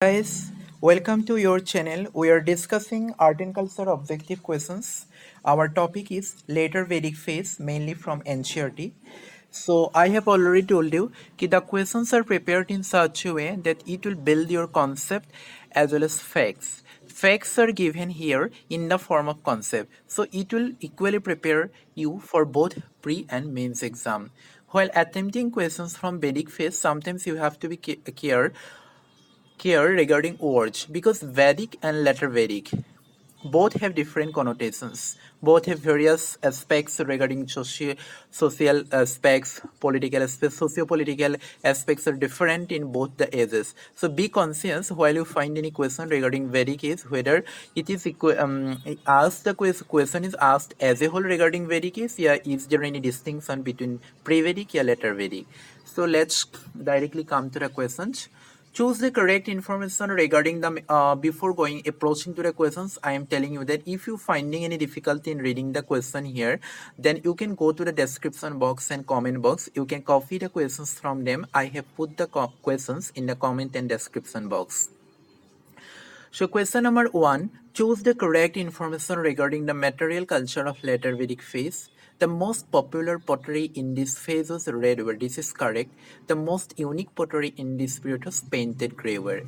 Guys, welcome to your channel. We are discussing art and culture objective questions. Our topic is later Vedic phase, mainly from NCERT. So I have already told you that the questions are prepared in such a way that it will build your concept as well as facts. Facts are given here in the form of concept. So it will equally prepare you for both pre and mains exam. While attempting questions from Vedic phase, sometimes you have to be care regarding words because Vedic and later Vedic both have different connotations. Both have various aspects regarding social aspects, political aspects, socio-political aspects are different in both the ages. So be conscious while you find any question regarding Vedic is whether it is asked the question is asked as a whole regarding Vedic is, yeah, is there any distinction between pre-Vedic or later Vedic? So let's directly come to the questions. Choose the correct information regarding the before going approaching to the questions. I am telling you that if you finding any difficulty in reading the question here, then you can go to the description box and comment box. You can copy the questions from them. I have put the questions in the comment and description box. So question number 1, choose the correct information regarding the material culture of later Vedic phase. The most popular pottery in this phase was red ware. This is correct. The most unique pottery in this period was painted grey ware.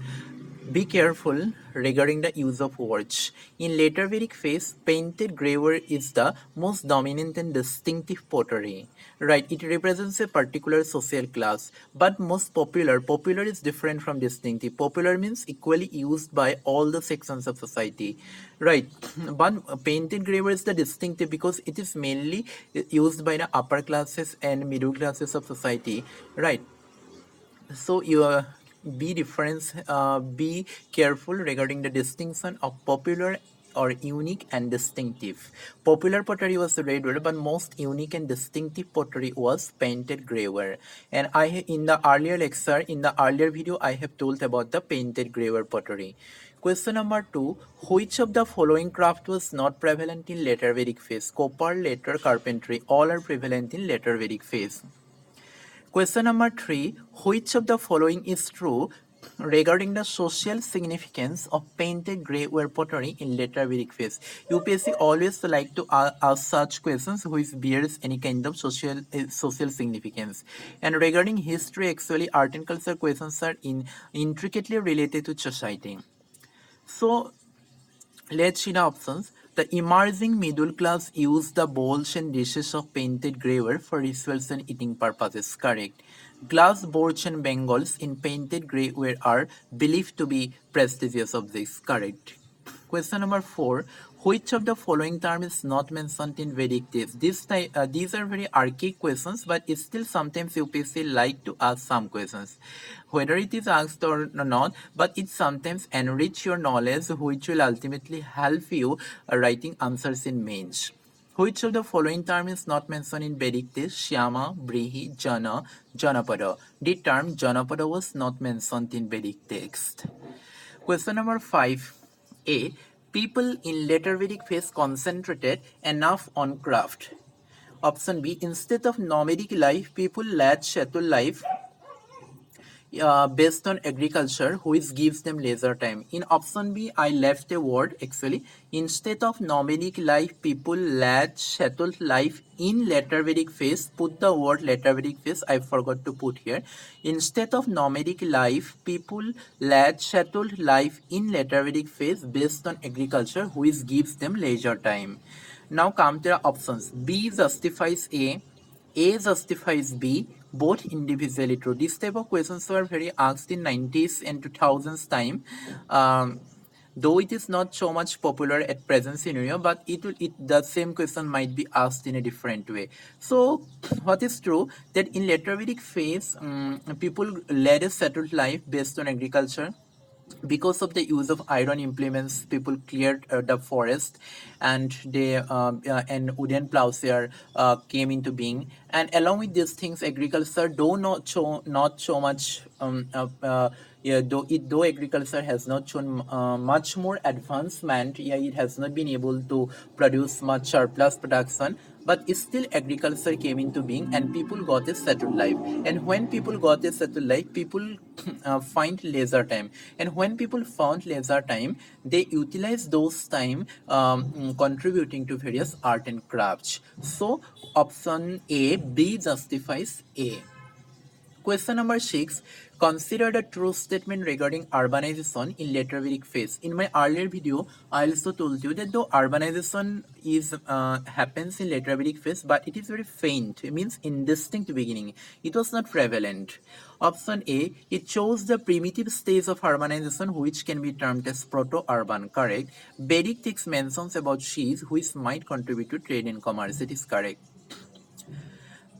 Be careful regarding the use of words. In later Vedic phase, painted grey ware is the most dominant and distinctive pottery. Right, it represents a particular social class, but most popular. Popular is different from distinctive. Popular means equally used by all the sections of society. Right, but painted grey ware is the distinctive because it is mainly used by the upper classes and middle classes of society. Right, so you be careful regarding the distinction of popular or unique and distinctive. Popular pottery was red ware, but most unique and distinctive pottery was painted grey ware. And in the earlier lecture, in the earlier video, I have told about the painted grey ware pottery. Question number 2, which of the following craft was not prevalent in later Vedic phase? Copper, leather, carpentry, all are prevalent in later Vedic phase. Question number 3, which of the following is true regarding the social significance of painted grey ware pottery in later Vedic phase? UPSC always like to ask such questions which bears any kind of social significance. And regarding history, actually art and culture questions are intricately related to society. So let's see the options. The emerging middle class use the bowls and dishes of painted grey ware for rituals and eating purposes. Correct. Glass boards and bangles in painted grey ware are believed to be prestigious objects. Correct. Question number 4. Which of the following term is not mentioned in Vedic texts? These are very archaic questions, but it's still sometimes UPSC like to ask some questions. Whether it is asked or not, but it sometimes enrich your knowledge, which will ultimately help you writing answers in mains. Which of the following term is not mentioned in Vedic text? Shyama, Vrihi, Jana, Janapada. The term Janapada was not mentioned in Vedic text. Question number 5. A. People in later Vedic phase concentrated enough on craft. Option B. Instead of nomadic life, people led shuttle life based on agriculture, which gives them leisure time. In option B, I left a word actually. Instead of nomadic life, people led settled life in later Vedic phase. Put the word later Vedic phase, I forgot to put here. Instead of nomadic life, people led settled life in later Vedic phase based on agriculture, which gives them leisure time. Now come to the options. B justifies A justifies B, both individually true. This type of questions were very asked in 90s and 2000s time. Though it is not so much popular at present scenario, but the same question might be asked in a different way. So what is true that in later Vedic phase, people led a settled life based on agriculture. Because of the use of iron implements, people cleared the forest, and and wooden plowshare came into being. And along with these things, agriculture, though not so much yeah, though agriculture has not shown much more advancement, yeah, it has not been able to produce much surplus production, but still agriculture came into being and people got a settled life. And when people got a settled life, people find leisure time. And when people found leisure time, they utilize those time contributing to various art and crafts. So option A, B justifies A. Question number 6. Consider the true statement regarding urbanization in later Vedic phase. In my earlier video, I also told you that though urbanization is happens in later Vedic phase, but it is very faint. It means indistinct beginning. It was not prevalent. Option A. It shows the primitive stage of urbanization, which can be termed as proto-urban. Correct. Vedic texts mentions about sheaves, which might contribute to trade and commerce. It is correct.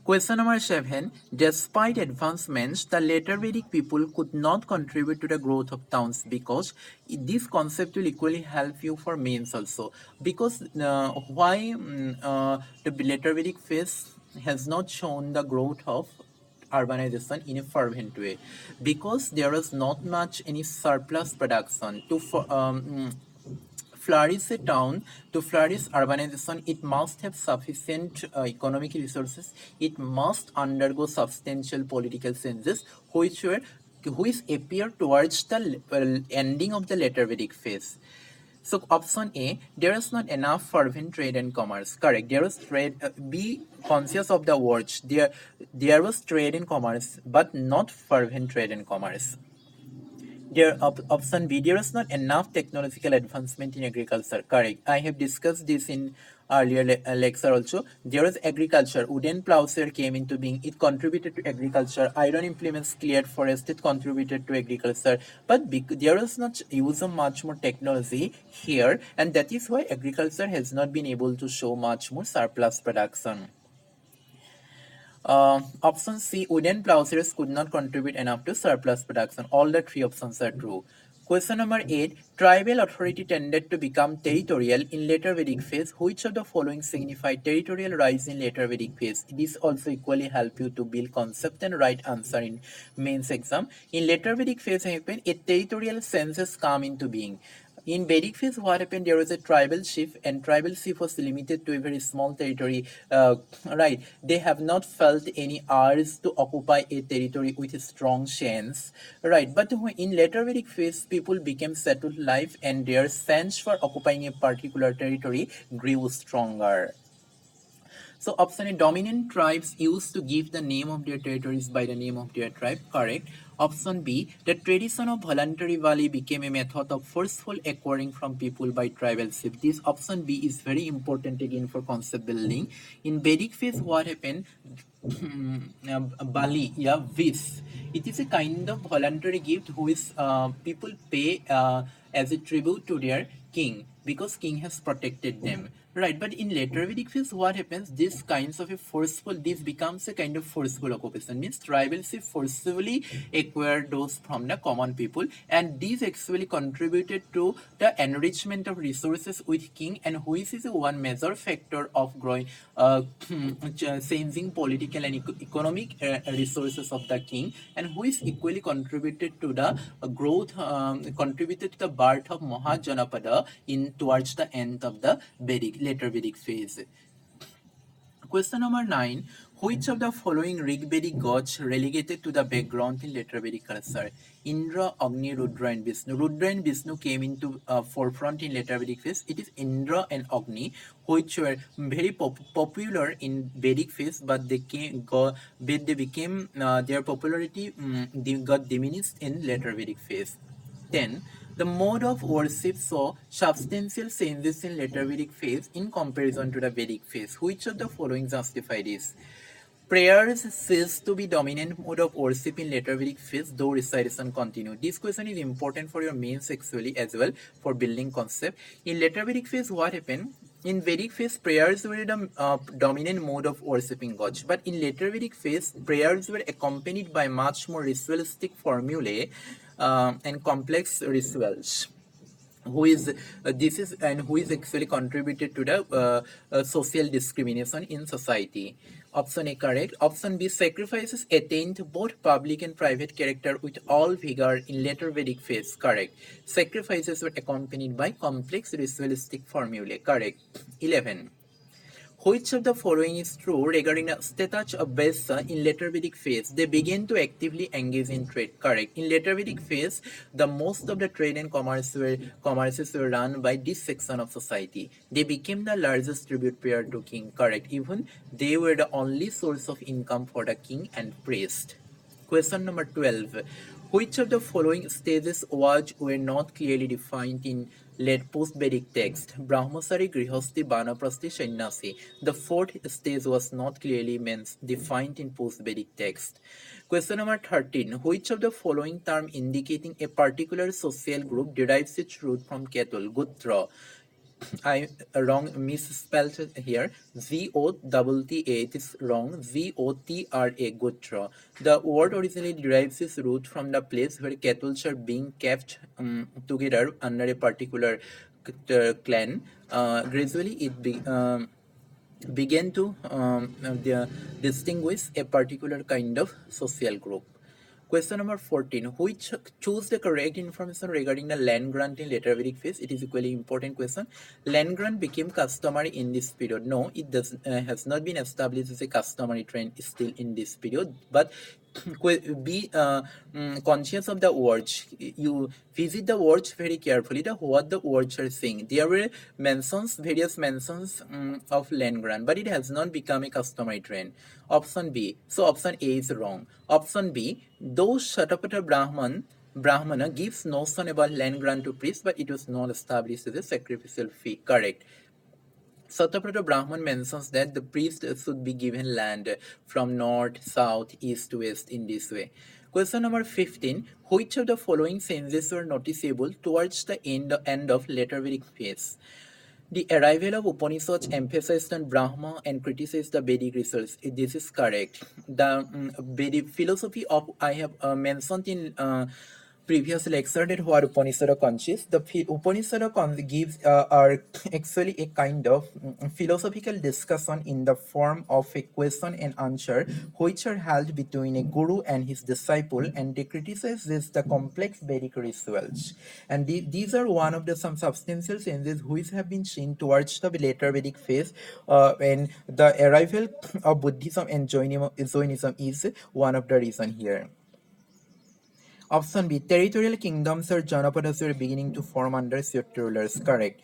Question number 7. Despite advancements, the later Vedic people could not contribute to the growth of towns because this concept will equally help you for mains also. Because why the later Vedic phase has not shown the growth of urbanization in a fervent way? Because there was not much any surplus production to flourish a town, to flourish urbanization, it must have sufficient economic resources. It must undergo substantial political changes, which appear towards the ending of the later Vedic phase. So option A, there is not enough fervent trade and commerce. Correct. There was trade. Be conscious of the words. There was trade and commerce, but not fervent trade and commerce. Option B, there is not enough technological advancement in agriculture. Correct. I have discussed this in earlier lecture also. There is agriculture. Wooden plowshare came into being. It contributed to agriculture. Iron implements cleared forest. It contributed to agriculture. But there is not use of much more technology here, and that is why agriculture has not been able to show much more surplus production. Option C, wooden plowshares could not contribute enough to surplus production. All the three options are true. Question number 8. Tribal authority tended to become territorial in later Vedic phase. Which of the following signify territorial rise in later Vedic phase? This also equally help you to build concept and right answer in mains exam. In later Vedic phase, a territorial census come into being. In Vedic phase, what happened? There was a tribal chief, and tribal chief was limited to a very small territory. Right? They have not felt any urge to occupy a territory with a strong sense. Right? But in later Vedic phase, people became settled life, and their sense for occupying a particular territory grew stronger. So option A, dominant tribes used to give the name of their territories by the name of their tribe. Correct. Option B, the tradition of voluntary valley became a method of forceful acquiring from people by tribalship. This option B is very important again for concept building. In Vedic phase, what happened? Bali, yeah, vis. It is a kind of voluntary gift which people pay as a tribute to their king, because king has protected them. Right, but in later Vedic phase, what happens? This kinds of a forceful, this becomes a kind of forceful occupation. Means tribalship forcibly acquire those from the common people, and these actually contributed to the enrichment of resources with king, and which is one major factor of growing, changing political and economic resources of the king, and which equally contributed to the growth, contributed to the birth of Janapada in towards the end of the later Vedic phase. Question number 9. Which of the following Rigvedic gods relegated to the background in later Vedic culture? Indra, Agni, Rudra, and Vishnu. Rudra and Vishnu came into forefront in later Vedic phase. It is Indra and Agni which were very popular in Vedic phase, but they became their popularity got diminished in later Vedic phase. 10. The mode of worship saw substantial changes in later Vedic phase in comparison to the Vedic phase. Which of the following justify this? Prayers ceased to be dominant mode of worship in later Vedic phase, though recitation continued. This question is important for your mains actually as well for building concept. In later Vedic phase, what happened? In Vedic phase, prayers were the dominant mode of worshipping gods. But in later Vedic phase, prayers were accompanied by much more ritualistic formulae and complex rituals. Who is who is actually contributed to the social discrimination in society. Option A correct. Option B, sacrifices attained both public and private character with all vigor in later Vedic phase. Correct. Sacrifices were accompanied by complex ritualistic formulae. Correct. 11. Which of the following is true regarding the status of Vaishya in later Vedic phase? They began to actively engage in trade. Correct. In later Vedic phase, the most of the trade and commerces were run by this section of society. They became the largest tribute payer to king. Correct. Even they were the only source of income for the king and priest. Question number 12. Which of the following stages were not clearly defined in late post-Vedic text? Brahmachari, Grihastha, Vanaprastha, Sannyasi. The fourth stage was not clearly defined in post-Vedic text. Question number 13. Which of the following term indicating a particular social group derives its root from cattle? Gotra. I wrong misspelled it here. Gotta. It is wrong. Gotra. Gotra. The word originally derives its root from the place where cattle are being kept together under a particular clan. Gradually, it began to distinguish a particular kind of social group. Question number 14. Which choose the correct information regarding the land grant in later Vedic phase? It is equally important question. Land grant became customary in this period. No, it has not been established as a customary trend still in this period. But be conscious of the words. You visit the words very carefully. What the words are saying. There were various mentions of land grant, but it has not become a customary trend. Option B. So option A is wrong. Option B. Though Shatapata Brahmana gives notion about land grant to priests, but it was not established as a sacrificial fee. Correct. Sataprata Brahman mentions that the priest should be given land from north, south, east, west in this way. Question number 15. Which of the following changes were noticeable towards the end of later Vedic phase? The arrival of Upanishads emphasized on Brahma and criticized the Vedic rituals. This is correct. The Vedic philosophy of I have mentioned in previous lecture that what Upanishad consists. The Upanishad gives are actually a kind of philosophical discussion in the form of a question and answer, which are held between a guru and his disciple, and they criticize the complex Vedic rituals. And these are one of the some substantial changes which have been seen towards the later Vedic phase, and the arrival of Buddhism and Jainism is one of the reason here. Option B. Territorial kingdoms or Janapadas were beginning to form under Sioux rulers. Correct.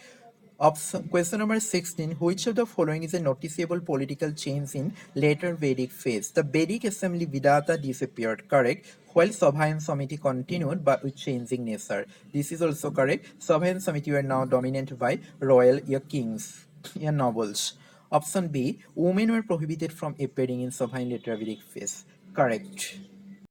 Question number 16. Which of the following is a noticeable political change in later Vedic phase? The Vedic assembly Vidata disappeared. Correct. While Sabha and Samiti continued but with changing nature. This is also correct. Sabha and Samiti were now dominated by royal kings, nobles. Option B. Women were prohibited from appearing in Sabha in later Vedic phase. Correct.